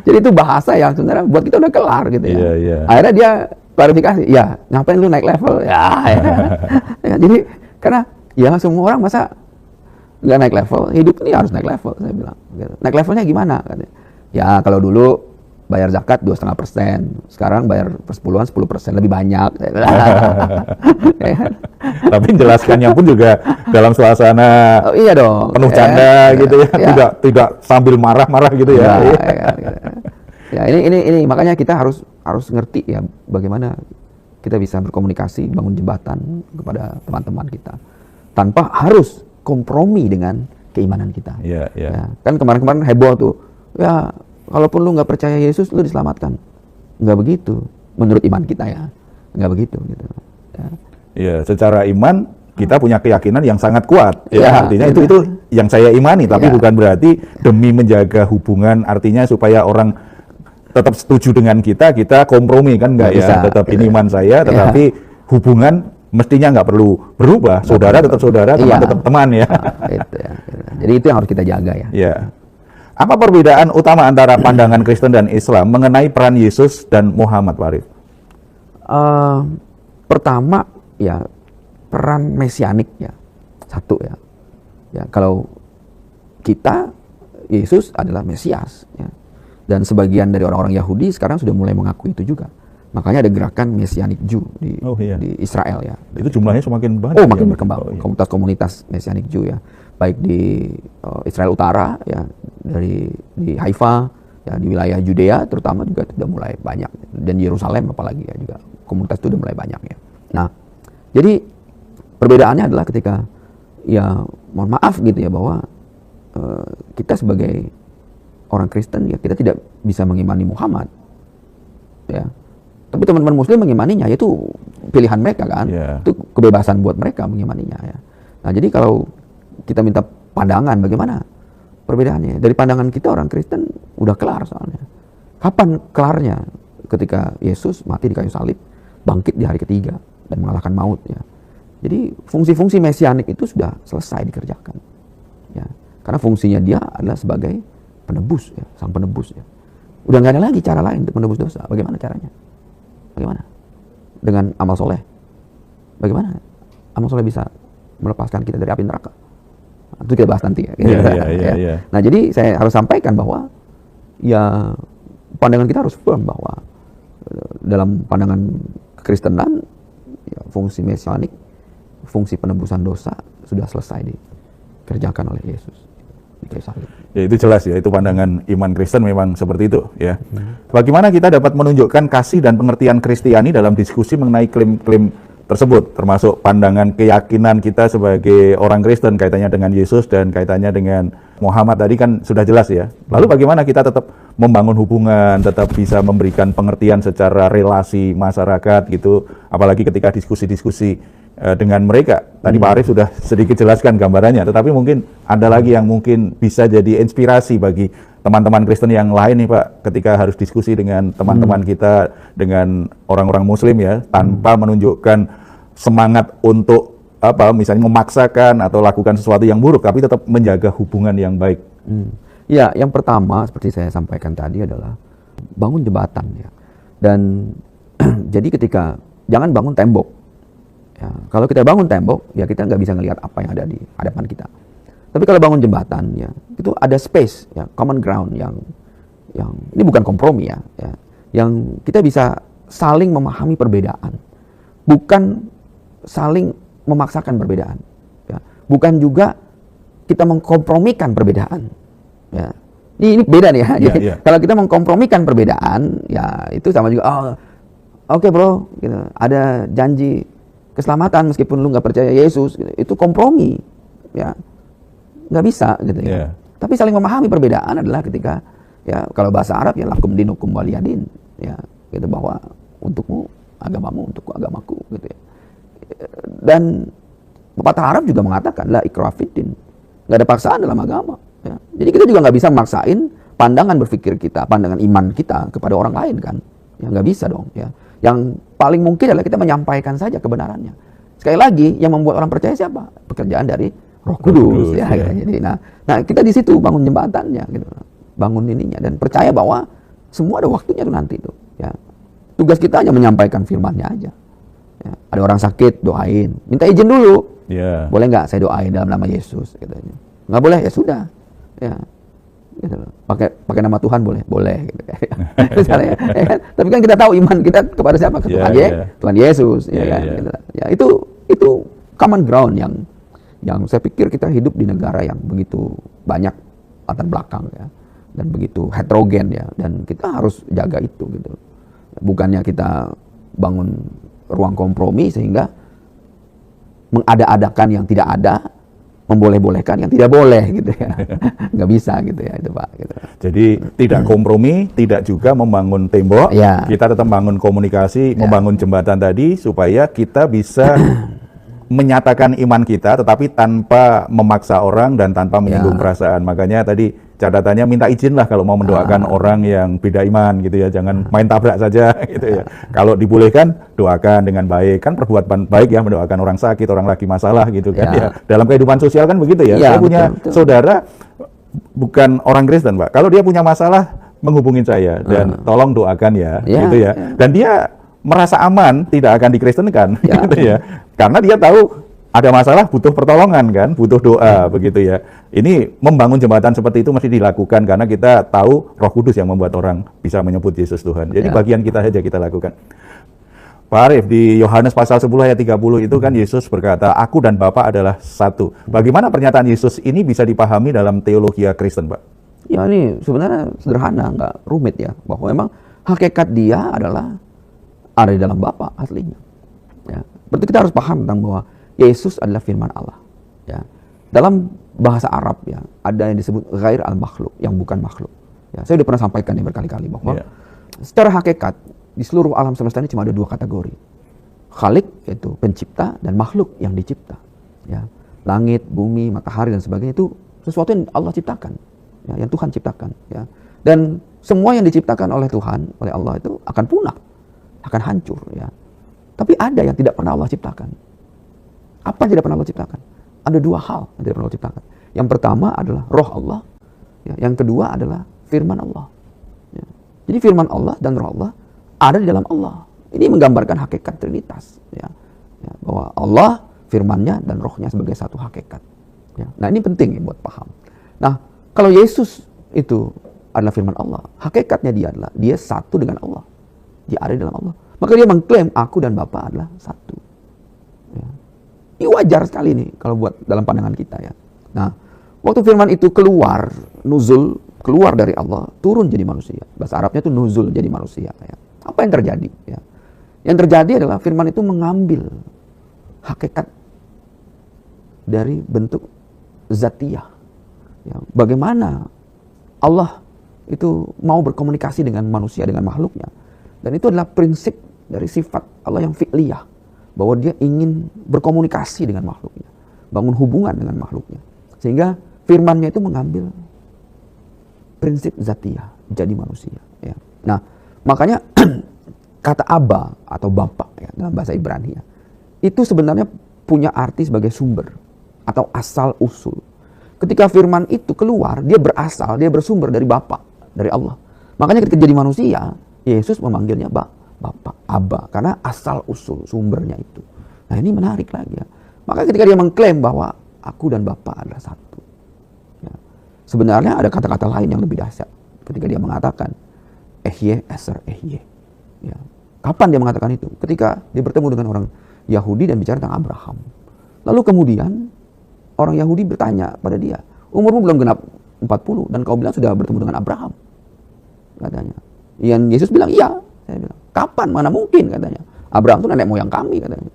Jadi itu bahasa yang sebenarnya buat kita udah kelar gitu ya. Akhirnya dia klarifikasi, ya ngapain lu naik level? Ya. Jadi karena ya semua orang masa nggak naik level, hidup ini harus naik level. Saya bilang. Naik levelnya gimana? Ya kalau dulu bayar zakat 2,5%, sekarang bayar persepuluhan 10%, lebih banyak. Tapi menjelaskannya pun juga dalam suasana iya dong, penuh canda gitu ya, tidak sambil marah-marah gitu ya. Ya ini makanya kita harus ngerti ya bagaimana kita bisa berkomunikasi, bangun jembatan kepada teman-teman kita tanpa harus kompromi dengan keimanan kita. Ya, kan kemarin-kemarin heboh tuh, ya kalaupun lu nggak percaya Yesus, lu diselamatkan. Nggak begitu, menurut iman kita ya, nggak begitu gitu. Ya, secara iman kita punya keyakinan yang sangat kuat. Ya, artinya itu yang saya imani, tapi bukan berarti demi menjaga hubungan, artinya supaya orang tetap setuju dengan kita kompromi kan nggak ya. Tetap ini iman saya, tetapi hubungan mestinya nggak perlu berubah. Saudara tetap saudara, teman tetap teman ya. Jadi itu yang harus kita jaga ya. Ya. Apa perbedaan utama antara pandangan Kristen dan Islam mengenai peran Yesus dan Muhammad, Pak Arief? Pertama, ya peran mesianik ya, satu ya. Ya kalau kita, Yesus adalah Mesias, ya. Dan sebagian dari orang-orang Yahudi sekarang sudah mulai mengaku itu juga. Makanya ada gerakan Messianic Jew di Israel ya. Itu jumlahnya semakin banyak. Makin berkembang. Komunitas-komunitas Messianic Jew ya, baik di Israel Utara ya, di Haifa ya, di wilayah Judea terutama juga sudah mulai banyak, dan Yerusalem apalagi ya juga komunitas itu sudah mulai banyak ya. Nah, jadi perbedaannya adalah ketika ya mohon maaf gitu ya, bahwa kita sebagai orang Kristen ya, kita tidak bisa mengimani Muhammad ya. Tapi teman-teman Muslim mengimaninya, itu pilihan mereka kan, itu kebebasan buat mereka mengimaninya ya. Nah, jadi kalau kita minta pandangan bagaimana perbedaannya, dari pandangan kita orang Kristen udah kelar soalnya. Kapan kelarnya? Ketika Yesus mati di kayu salib, bangkit di hari ketiga dan mengalahkan maut ya. Jadi fungsi-fungsi mesianik itu sudah selesai dikerjakan ya. Karena fungsinya dia adalah sebagai penebus ya, sang penebus ya. Udah nggak ada lagi cara lain untuk menebus dosa. Bagaimana caranya? Bagaimana? Dengan amal soleh. Bagaimana amal soleh bisa melepaskan kita dari api neraka? Itu kita bahas nanti ya. Nah, jadi saya harus sampaikan bahwa ya pandangan kita harus firm bahwa dalam pandangan kekristenan ya, fungsi mesianik, fungsi penebusan dosa sudah selesai dikerjakan oleh Yesus di kayu salib. Ya, itu jelas ya, itu pandangan iman Kristen memang seperti itu ya. Bagaimana kita dapat menunjukkan kasih dan pengertian Kristiani dalam diskusi mengenai klaim-klaim tersebut, termasuk pandangan keyakinan kita sebagai orang Kristen kaitannya dengan Yesus dan kaitannya dengan Muhammad tadi kan sudah jelas ya. Lalu bagaimana kita tetap membangun hubungan, tetap bisa memberikan pengertian secara relasi masyarakat gitu, apalagi ketika diskusi-diskusi dengan mereka. Tadi Pak Arief sudah sedikit jelaskan gambarannya, tetapi mungkin ada lagi yang mungkin bisa jadi inspirasi bagi teman-teman Kristen yang lain nih Pak, ketika harus diskusi dengan teman-teman kita, dengan orang-orang Muslim ya, tanpa menunjukkan semangat untuk misalnya memaksakan atau lakukan sesuatu yang buruk, tapi tetap menjaga hubungan yang baik. Ya, yang pertama seperti saya sampaikan tadi adalah bangun jembatan ya. Dan jadi ketika jangan bangun tembok. Ya, kalau kita bangun tembok, ya kita nggak bisa ngelihat apa yang ada di hadapan kita. Tapi kalau bangun jembatan, ya itu ada space, ya common ground yang ini bukan kompromi ya, yang kita bisa saling memahami perbedaan, bukan saling memaksakan perbedaan, ya. Bukan juga kita mengkompromikan perbedaan, ya. Ini beda nih ya. Jadi kalau kita mengkompromikan perbedaan, ya itu sama juga. Oke, bro, gitu. Ada janji keselamatan meskipun lu nggak percaya Yesus, gitu. Itu kompromi, ya nggak bisa gitu ya. Tapi saling memahami perbedaan adalah ketika ya kalau bahasa Arab ya lakum dinukum waliyadin, ya gitu, bahwa untukmu agamamu, untukku agamaku gitu ya. Dan pepatah Arab juga mengatakan la ikraha fiddin, nggak ada paksaan dalam agama ya. Jadi kita juga nggak bisa maksain pandangan berpikir kita, pandangan iman kita kepada orang lain kan, ya nggak bisa dong ya. Yang paling mungkin adalah kita menyampaikan saja kebenarannya. Sekali lagi, yang membuat orang percaya siapa? Pekerjaan dari Roh Kudus ya. Jadi, nah kita di situ bangun jembatannya, gitu, bangun ininya, dan percaya bahwa semua ada waktunya tuh nanti tuh. Ya, tugas kita hanya menyampaikan firman-Nya aja. Ya, ada orang sakit, doain, minta izin dulu. Boleh nggak saya doain dalam nama Yesus? Katanya. Nggak boleh, ya sudah. Ya. Gitu. Pakai nama Tuhan boleh gitu. Misalnya, ya kan? Tapi kan kita tahu iman kita kepada siapa? Ke Tuhan, Tuhan Yesus, ya kan? Gitu. Ya, itu common ground yang saya pikir kita hidup di negara yang begitu banyak latar belakang ya, dan begitu heterogen ya, dan kita harus jaga itu gitu. Bukannya kita bangun ruang kompromi sehingga mengada-adakan yang tidak ada, memboleh-bolehkan yang tidak boleh gitu ya. Nggak bisa gitu ya itu Pak. Gitu. Jadi tidak kompromi, tidak juga membangun tembok, kita tetap membangun komunikasi, membangun jembatan tadi supaya kita bisa menyatakan iman kita tetapi tanpa memaksa orang dan tanpa menyinggung perasaan. Makanya tadi catatannya minta izin lah kalau mau mendoakan orang yang beda iman gitu ya, jangan main tabrak saja gitu ya. Kalau dibolehkan doakan dengan baik, kan perbuatan baik ya, mendoakan orang sakit, orang lagi masalah gitu kan ya. Dalam kehidupan sosial kan begitu ya. Saya punya saudara bukan orang Kristen Pak, kalau dia punya masalah menghubungin saya dan tolong doakan ya gitu ya. Dan dia merasa aman, tidak akan dikristenkan gitu ya. Karena dia tahu ada masalah butuh pertolongan kan, butuh doa begitu ya. Ini membangun jembatan seperti itu mesti dilakukan karena kita tahu Roh Kudus yang membuat orang bisa menyebut Yesus Tuhan. Jadi bagian kita saja kita lakukan. Pak Arief, di Yohanes pasal 10 ayat 30 itu kan Yesus berkata, aku dan Bapa adalah satu. Bagaimana pernyataan Yesus ini bisa dipahami dalam teologi Kristen, Pak? Ya ini sebenarnya sederhana, nggak rumit ya. Bahwa memang hakikat dia adalah ada di dalam Bapa aslinya. Ya. Berarti kita harus paham tentang bahwa Yesus adalah firman Allah. Ya. Dalam bahasa Arab ya, ada yang disebut ghair al-makhluk, yang bukan makhluk. Ya, saya sudah pernah sampaikan ini berkali-kali bahwa secara hakikat di seluruh alam semesta ini cuma ada dua kategori. Khalik, yaitu pencipta, dan makhluk yang dicipta. Ya. Langit, bumi, matahari, dan sebagainya itu sesuatu yang Allah ciptakan. Ya, yang Tuhan ciptakan. Ya. Dan semua yang diciptakan oleh Tuhan, oleh Allah itu akan punah. Akan hancur. Ya. Tapi ada yang tidak pernah Allah ciptakan. Apa yang tidak pernah Allah ciptakan? Ada dua hal yang tidak pernah Allah ciptakan. Yang pertama adalah roh Allah. Ya. Yang kedua adalah firman Allah. Ya. Jadi firman Allah dan roh Allah ada di dalam Allah. Ini menggambarkan hakikat Trinitas. Ya. Ya, bahwa Allah, firman-Nya, dan rohnya sebagai satu hakikat. Ya. Nah ini penting ya buat paham. Nah kalau Yesus itu adalah firman Allah, hakikatnya dia adalah, dia satu dengan Allah. Dia ada di dalam Allah. Maka dia mengklaim, aku dan Bapa adalah satu. Ya. Ini wajar sekali nih kalau buat dalam pandangan kita ya. Nah waktu firman itu keluar, nuzul, keluar dari Allah, turun jadi manusia. Bahasa Arabnya itu nuzul jadi manusia. Ya. Apa yang terjadi? Ya. Yang terjadi adalah firman itu mengambil hakikat dari bentuk zatiyah. Ya. Bagaimana Allah itu mau berkomunikasi dengan manusia, dengan makhluknya. Dan itu adalah prinsip dari sifat Allah yang fi'liyah. Bahwa dia ingin berkomunikasi dengan makhluknya. Bangun hubungan dengan makhluknya. Sehingga firman-Nya itu mengambil prinsip zatiyah, jadi manusia. Ya. Nah, makanya kata Aba atau Bapa ya, dalam bahasa Ibrani ya, itu sebenarnya punya arti sebagai sumber atau asal usul. Ketika firman itu keluar, dia berasal, dia bersumber dari Bapa, dari Allah. Makanya ketika jadi manusia, Yesus memanggilnya Bapa, Aba, karena asal usul sumbernya itu. Nah ini menarik lagi ya. Maka ketika dia mengklaim bahwa aku dan Bapa adalah satu. Ya. Sebenarnya ada kata-kata lain yang lebih dahsyat. Ketika dia mengatakan Ehye Eser Ehye. Ya. Kapan dia mengatakan itu? Ketika dia bertemu dengan orang Yahudi dan bicara tentang Abraham. Lalu kemudian orang Yahudi bertanya pada dia, umurmu belum genap 40 dan kau bilang sudah bertemu dengan Abraham. Katanya. Yang Yesus bilang iya. Saya bilang, kapan? Mana mungkin katanya. Abraham itu nenek moyang kami katanya.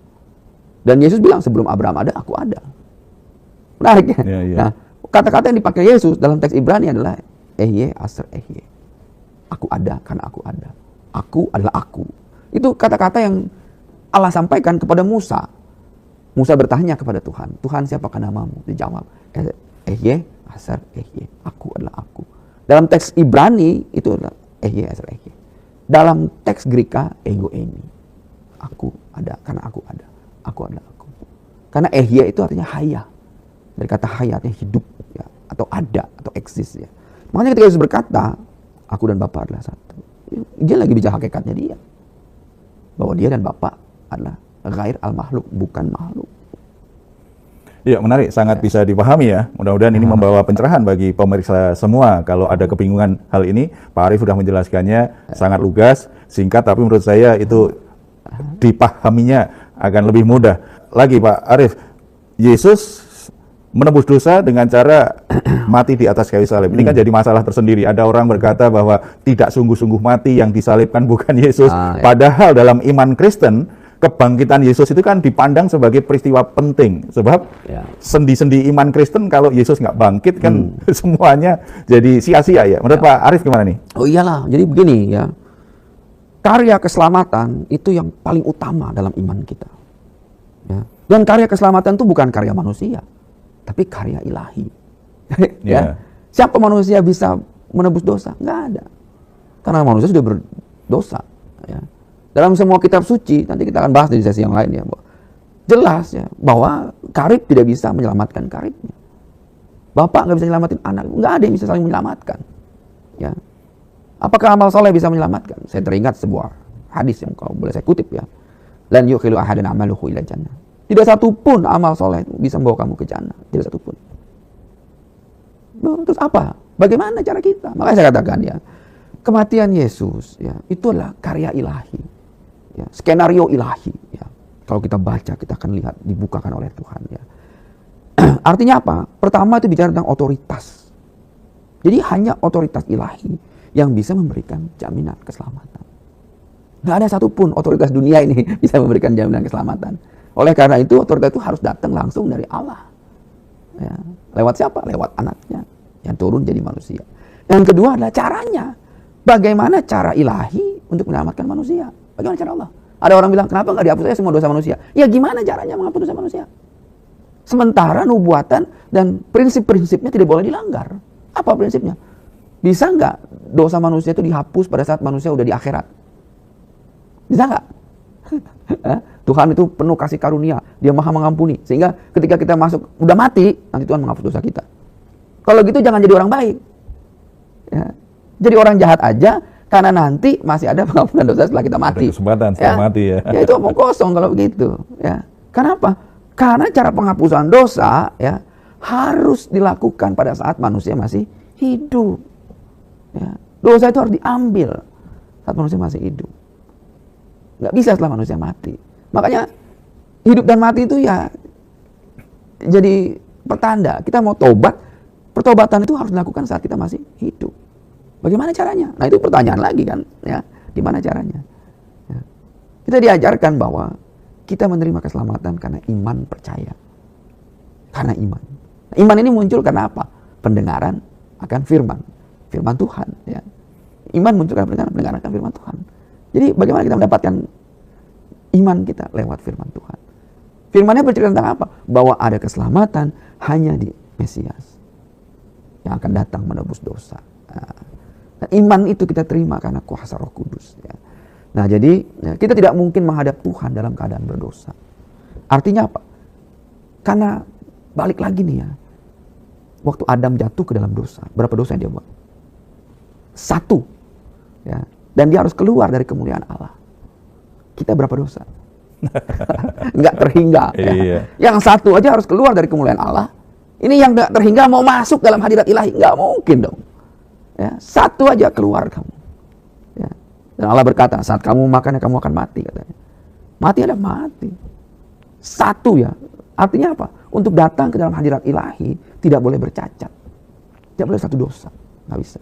Dan Yesus bilang sebelum Abraham ada, aku ada. Menarik ya? Nah, kata-kata yang dipakai Yesus dalam teks Ibrani adalah Ehye Aser Ehye. Aku ada karena aku ada. Aku adalah aku. Itu kata-kata yang Allah sampaikan kepada Musa. Musa bertanya kepada Tuhan, Tuhan siapakah namamu? Dijawab, Ehye Aser Ehye. Aku adalah aku. Dalam teks Ibrani itu adalah Ehye Aser Ehye. Dalam teks Greka, ego eimi. Aku ada karena aku ada. Aku adalah aku. Karena Ehye itu artinya haya. Dari kata haya artinya hidup ya, atau ada atau eksis ya. Makanya ketika Yesus berkata, aku dan Bapa adalah satu. Dia lagi bicara hakikatnya dia. Bahwa dia dan Bapa adalah ghair al-makhluk, bukan makhluk. Ya, menarik, sangat bisa dipahami ya. Mudah-mudahan ini membawa pencerahan bagi pemirsa semua. Kalau ada kebingungan hal ini, Pak Arief sudah menjelaskannya sangat lugas, singkat, tapi menurut saya itu dipahaminya akan lebih mudah. Lagi Pak Arief, Yesus menebus dosa dengan cara mati di atas kayu salib. Ini kan jadi masalah tersendiri. Ada orang berkata bahwa tidak sungguh-sungguh mati, yang disalibkan bukan Yesus. Padahal dalam iman Kristen, kebangkitan Yesus itu kan dipandang sebagai peristiwa penting. Sebab sendi-sendi iman Kristen kalau Yesus nggak bangkit kan semuanya jadi sia-sia ya. Menurut Pak Arief gimana nih? Oh iyalah, jadi begini ya. Karya keselamatan itu yang paling utama dalam iman kita. Ya. Dan karya keselamatan itu bukan karya manusia, tapi karya ilahi. Ya. Siapa manusia bisa menebus dosa? Nggak ada. Karena manusia sudah berdosa. Ya. Dalam semua kitab suci, nanti kita akan bahas di sesi yang lain ya, jelas ya bahwa karib tidak bisa menyelamatkan karibnya. Bapak nggak bisa menyelamatin anak, nggak ada yang bisa saling menyelamatkan. Ya. Apakah amal soleh bisa menyelamatkan? Saya teringat sebuah hadis yang kalau boleh saya kutip ya. Lan yukhilu ahadan amaluhu ila jannah. Tidak satu pun amal soleh itu bisa membawa kamu ke jannah. Tidak satu pun. Terus apa? Bagaimana cara kita? Makanya saya katakan ya, kematian Yesus ya, itu adalah karya ilahi. Ya, skenario ilahi. Ya. Kalau kita baca, kita akan lihat dibukakan oleh Tuhan. Ya. Artinya apa? Pertama itu bicara tentang otoritas. Jadi hanya otoritas ilahi yang bisa memberikan jaminan keselamatan. Nggak ada satupun otoritas dunia ini bisa memberikan jaminan keselamatan. Oleh karena itu otoritas itu harus datang langsung dari Allah. Ya. Lewat siapa? Lewat anaknya yang turun jadi manusia. Yang kedua adalah caranya. Bagaimana cara ilahi untuk menyelamatkan manusia? Bagaimana cara Allah? Ada orang bilang, kenapa nggak dihapus aja semua dosa manusia? Ya gimana caranya menghapus dosa manusia? Sementara nubuatan dan prinsip-prinsipnya tidak boleh dilanggar. Apa prinsipnya? Bisa nggak dosa manusia itu dihapus pada saat manusia udah di akhirat? Bisa nggak? Tuhan itu penuh kasih karunia, Dia maha mengampuni. Sehingga ketika kita masuk, udah mati, nanti Tuhan menghapus dosa kita. Kalau gitu jangan jadi orang baik. Ya. Jadi orang jahat aja, karena nanti masih ada pengampunan dosa setelah kita mati. Ada kesempatan setelah mati ya. Ya itu omong kosong kalau begitu. Ya. Kenapa? Karena cara penghapusan dosa ya harus dilakukan pada saat manusia masih hidup. Ya. Dosa itu harus diambil saat manusia masih hidup. Nggak bisa setelah manusia mati. Makanya hidup dan mati itu ya jadi pertanda. Kita mau tobat, pertobatan itu harus dilakukan saat kita masih hidup. Bagaimana caranya? Nah itu pertanyaan lagi kan, ya. Gimana caranya? Ya. Kita diajarkan bahwa kita menerima keselamatan karena iman percaya. Karena iman. Nah, iman ini muncul karena apa? Pendengaran akan firman Tuhan. Ya. Iman muncul karena pendengaran akan firman Tuhan. Jadi bagaimana kita mendapatkan iman kita lewat firman Tuhan? Firman-Nya bercerita tentang apa? Bahwa ada keselamatan hanya di Mesias yang akan datang menebus dosa. Nah, iman itu kita terima karena kuasa Roh Kudus. Ya. Nah jadi ya, kita tidak mungkin menghadap Tuhan dalam keadaan berdosa. Artinya apa? Karena balik lagi nih ya, waktu Adam jatuh ke dalam dosa, berapa dosa yang dia buat? 1. Ya. Dan dia harus keluar dari kemuliaan Allah. Kita berapa dosa? Nggak terhingga. Ya. Iya. Yang 1 aja harus keluar dari kemuliaan Allah. Ini yang nggak terhingga mau masuk dalam hadirat ilahi. Nggak mungkin dong. Ya, 1 aja keluar kamu. Ya. Dan Allah berkata, saat kamu makan, kamu akan mati. Katanya. Mati ada mati. 1 ya. Artinya apa? Untuk datang ke dalam hadirat ilahi, tidak boleh bercacat. Tidak boleh 1 dosa. Nggak bisa.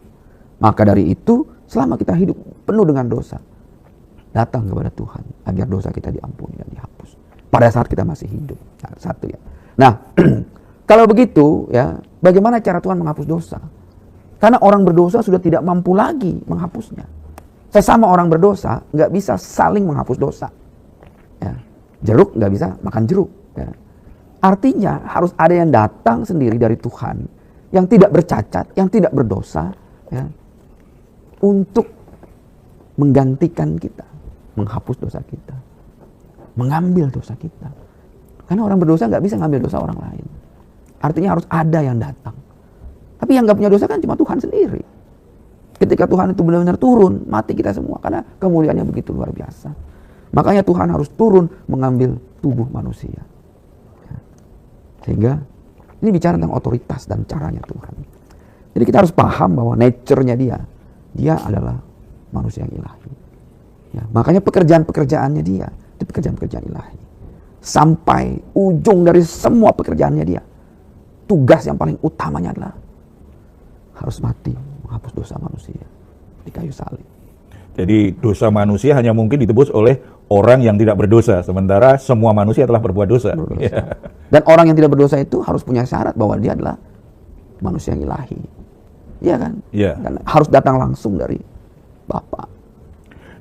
Maka dari itu, selama kita hidup penuh dengan dosa, datang kepada Tuhan agar dosa kita diampuni dan dihapus. Pada saat kita masih hidup. Nah, 1 ya. Nah, kalau begitu ya, bagaimana cara Tuhan menghapus dosa? Karena orang berdosa sudah tidak mampu lagi menghapusnya. Sesama orang berdosa nggak bisa saling menghapus dosa. Ya. Jeruk nggak bisa makan jeruk. Ya. Artinya harus ada yang datang sendiri dari Tuhan yang tidak bercacat, yang tidak berdosa, ya, untuk menggantikan kita, menghapus dosa kita, mengambil dosa kita. Karena orang berdosa nggak bisa ngambil dosa orang lain. Artinya harus ada yang datang. Tapi yang nggak punya dosa kan cuma Tuhan sendiri. Ketika Tuhan itu benar-benar turun, mati kita semua. Karena kemuliaannya begitu luar biasa. Makanya Tuhan harus turun mengambil tubuh manusia. Sehingga ini bicara tentang otoritas dan caranya Tuhan. Jadi kita harus paham bahwa nature-nya dia adalah manusia yang ilahi. Ya, makanya pekerjaan-pekerjaannya dia, itu pekerjaan-pekerjaan ilahi. Sampai ujung dari semua pekerjaannya dia, tugas yang paling utamanya adalah harus mati menghapus dosa manusia di kayu salib. Jadi dosa manusia hanya mungkin ditebus oleh orang yang tidak berdosa, sementara semua manusia telah berbuat dosa. Ya. Dan orang yang tidak berdosa itu harus punya syarat bahwa dia adalah manusia yang ilahi. Iya kan? Iya. Dan harus datang langsung dari Bapa.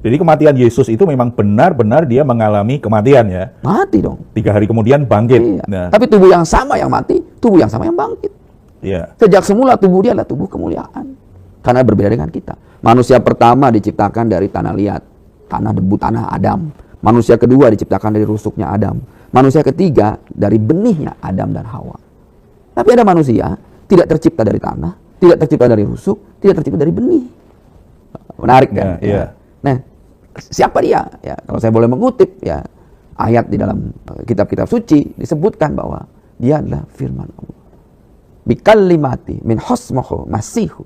Jadi kematian Yesus itu memang benar-benar dia mengalami kematian ya. Mati dong. 3 hari kemudian bangkit. Iya. Nah, Tapi tubuh yang sama yang mati, tubuh yang sama yang bangkit. iya. Sejak semula tubuh dia adalah tubuh kemuliaan. Karena berbeda dengan kita. Manusia pertama diciptakan dari tanah liat, tanah debu, tanah Adam. Manusia kedua diciptakan dari rusuknya Adam. Manusia ketiga dari benihnya Adam dan Hawa. Tapi ada manusia tidak tercipta dari tanah, tidak tercipta dari rusuk, tidak tercipta dari benih. Menarik kan? Ya, iya. Nah, siapa dia? Ya, kalau saya boleh mengutip ya, ayat di dalam kitab-kitab suci disebutkan bahwa dia adalah firman Allah. Bikalimati min husmuhu masihu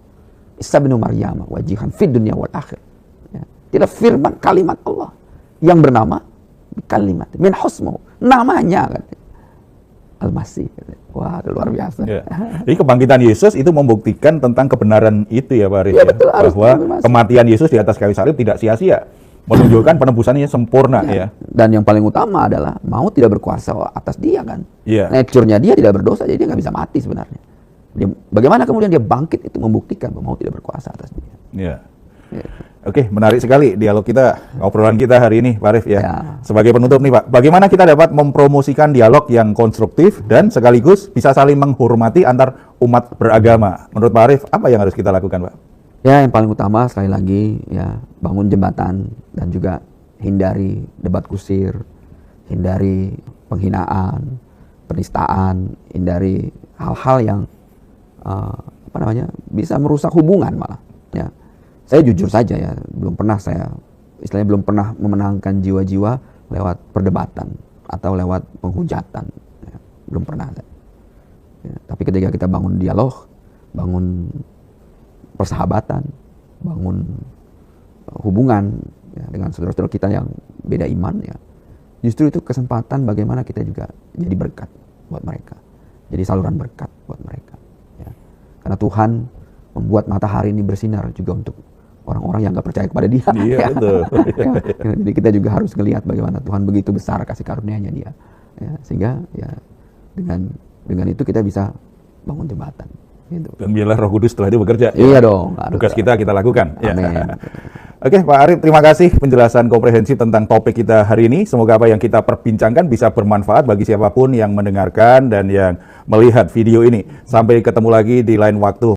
Isa bin Maryam wajihan fid dunya wal akhir. Ya. Tidak firman kalimat Allah yang bernama kalimat min husmuhu, namanya kan. Al-Masih. Wah, luar biasa. Ya. Jadi kebangkitan Yesus itu membuktikan tentang kebenaran itu ya Pak Arif, ya, betul, bahwa kematian Yesus di atas kayu salib tidak sia-sia, menunjukkan penebusannya sempurna ya. Dan yang paling utama adalah maut tidak berkuasa atas dia kan. Ya. Nature-nya dia tidak berdosa, jadi dia nggak bisa mati sebenarnya. Bagaimana kemudian dia bangkit itu membuktikan bahwa maut tidak berkuasa atas dia. Ya. Oke, menarik sekali dialog kita, obrolan kita hari ini, Pak Arif ya. Sebagai penutup nih Pak, bagaimana kita dapat mempromosikan dialog yang konstruktif dan sekaligus bisa saling menghormati antar umat beragama? Menurut Pak Arif, apa yang harus kita lakukan, Pak? Ya, yang paling utama sekali lagi ya bangun jembatan dan juga hindari debat kusir, hindari penghinaan, penistaan, hindari hal-hal yang bisa merusak hubungan malah. Ya. Saya jujur saja ya, belum pernah memenangkan jiwa-jiwa lewat perdebatan atau lewat penghujatan. Ya, belum pernah. Ya, tapi ketika kita bangun dialog, bangun persahabatan, bangun hubungan ya, dengan saudara-saudara kita yang beda iman, ya, justru itu kesempatan bagaimana kita juga jadi berkat buat mereka, jadi saluran berkat buat mereka. Ya. Karena Tuhan membuat matahari ini bersinar juga untuk orang-orang yang nggak percaya kepada Dia. Iya, ya. betul. Ya. Jadi kita juga harus melihat bagaimana Tuhan begitu besar kasih karunia-Nya Dia. Ya, sehingga ya dengan itu kita bisa bangun jembatan. Gitu. Dan biarlah Roh Kudus setelah itu bekerja. Iya dong. Tugas kita lakukan. Amin. Ya. Oke, Pak Arif, terima kasih penjelasan komprehensif tentang topik kita hari ini. Semoga apa yang kita perbincangkan bisa bermanfaat bagi siapapun yang mendengarkan dan yang melihat video ini. Sampai ketemu lagi di lain waktu.